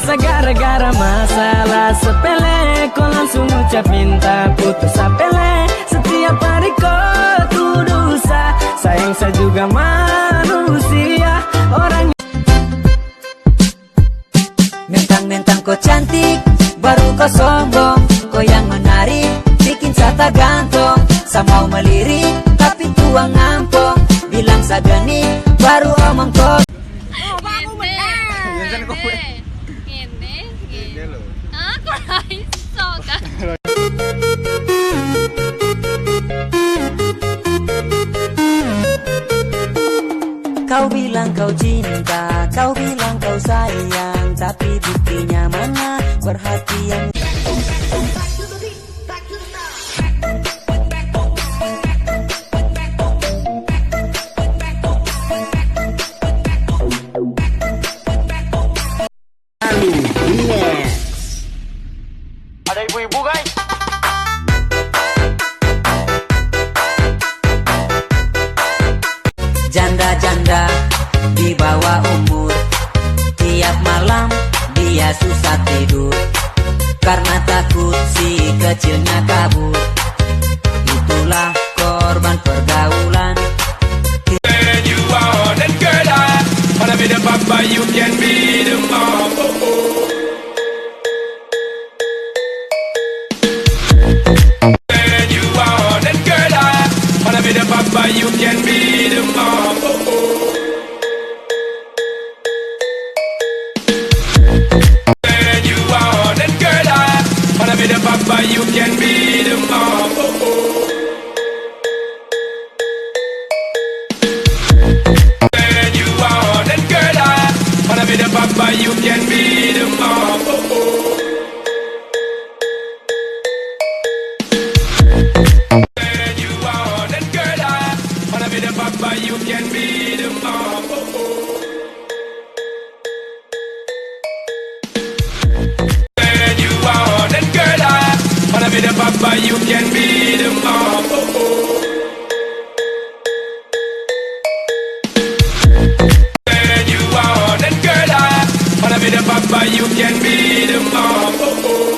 Masa gara-gara masalah sepele kau langsung ucap minta putus sepele. Setiap hari kau tuduh sayang saya juga manusia. Orang mentang-mentang kau cantik, baru kau sombong. Kau yang menarik, bikin saya tak gantung. Saya mau melirik, tapi tuang ngampong. Bilang saya geni, baru omong kau. Kau bilang kau cinta, kau bilang kau sayang, tapi buktinya mana perhatian. Ada ibu-ibu guys. Janda-janda di bawah umur, tiap malam dia susah tidur karena takut si kecilnya kabur. Itulah korban pergaulan. You are that girl, I wanna be the papa, you can be the mom. You are that girl, I wanna be the papa, you can be the mom. You are that girl, I wanna be the papa, you can be the mom. You are that girl, I wanna be the papa, you can be the mom. You are that girl, I wanna be the papa, you can be the mom. You are that girl, I wanna be the papa, you can be the mom. You are that girl, I wanna be the papa, you can be the mom.